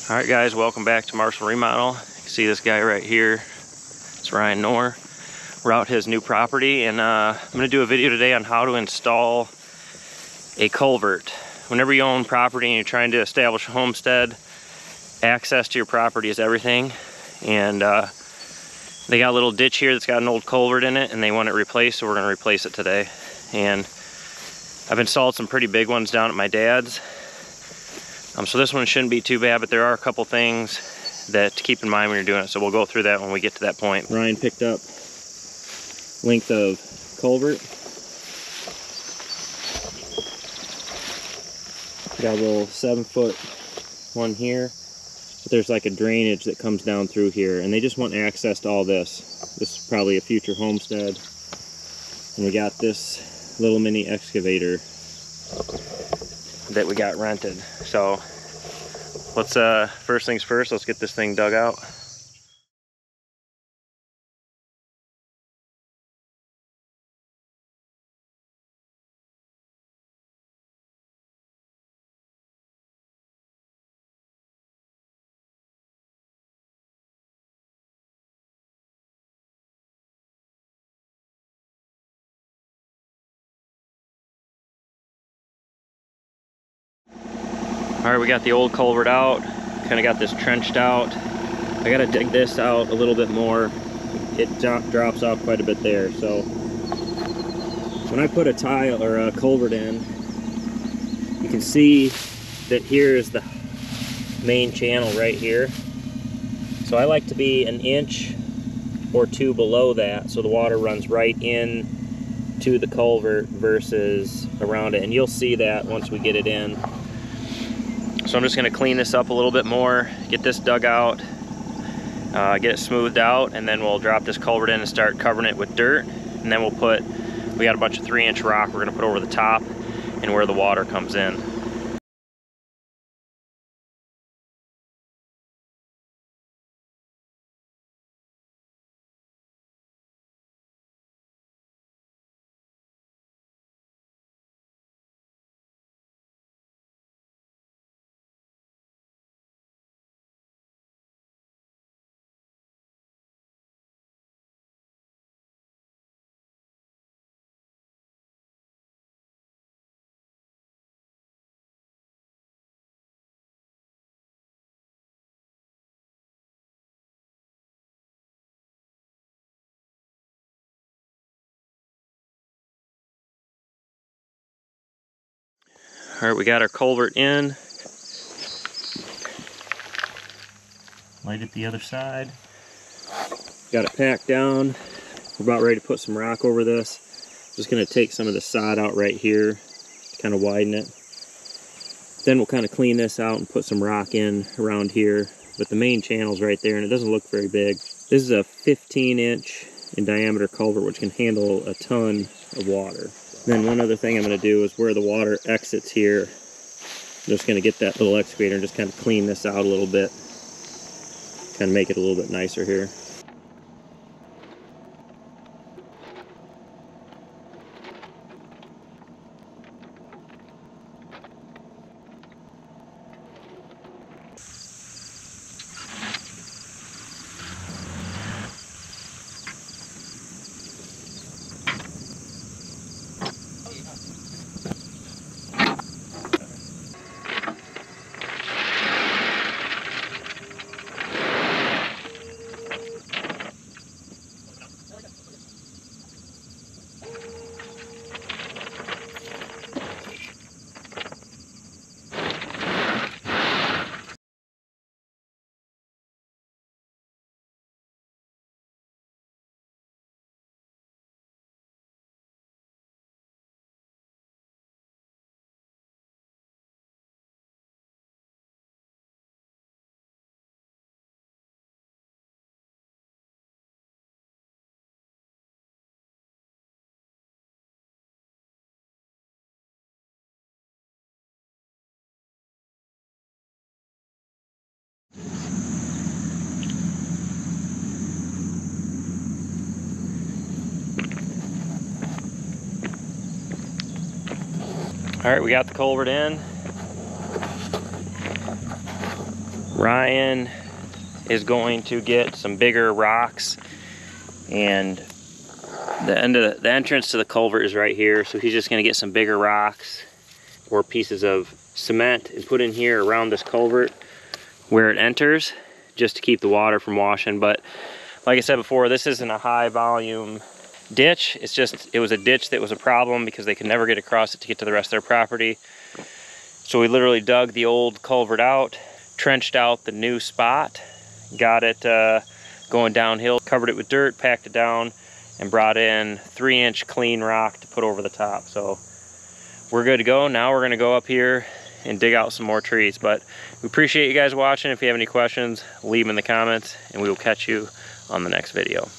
Alright guys, welcome back to Marshall Remodel. You can see this guy right here. It's Ryan Knorr. We're out his new property, and I'm going to do a video today on how to install a culvert. Whenever you own property and you're trying to establish a homestead, access to your property is everything. And they got a little ditch here that's got an old culvert in it, and they want it replaced, so we're going to replace it today. And I've installed some pretty big ones down at my dad's. So this one shouldn't be too bad, but there are a couple things that to keep in mind when you're doing it, so we'll go through that when we get to that point. Ryan picked up length of culvert. Got a little 7-foot one here, but there's like a drainage that comes down through here, and they just want access to all this. This is probably a future homestead. And we got this little mini excavator that we got rented. So let's first things first, let's get this thing dug out. All right, we got the old culvert out, kind of got this trenched out. I gotta dig this out a little bit more. It drops off quite a bit there. So when I put a tile or a culvert in, you can see that here is the main channel right here. So I like to be an inch or two below that, so the water runs right in to the culvert versus around it. And you'll see that once we get it in. So I'm just going to clean this up a little bit more, get this dug out, get it smoothed out, and then we'll drop this culvert in and start covering it with dirt. And then we got a bunch of 3-inch rock we're going to put over the top and where the water comes in. All right, we got our culvert in. Light it the other side. Got it packed down. We're about ready to put some rock over this. Just gonna take some of the sod out right here to kind of widen it. Then we'll kind of clean this out and put some rock in around here. But the main channel's right there, and it doesn't look very big. This is a 15-inch in diameter culvert, which can handle a ton of water. Then one other thing I'm going to do is where the water exits here, I'm just going to get that little excavator and just kind of clean this out a little bit. Kind of make it a little bit nicer here. All right, we got the culvert in. Ryan is going to get some bigger rocks, and the entrance to the culvert is right here, so he's just going to get some bigger rocks or pieces of cement and put in here around this culvert where it enters, just to keep the water from washing. But like I said before, this isn't a high volume ditch. It's just, it was a ditch that was a problem because they could never get across it to get to the rest of their property. So we literally dug the old culvert out, trenched out the new spot, got it going downhill, covered it with dirt, packed it down, and brought in 3-inch clean rock to put over the top. So we're good to go. Now we're gonna go up here and dig out some more trees. But we appreciate you guys watching. If you have any questions, leave them in the comments, and we will catch you on the next video.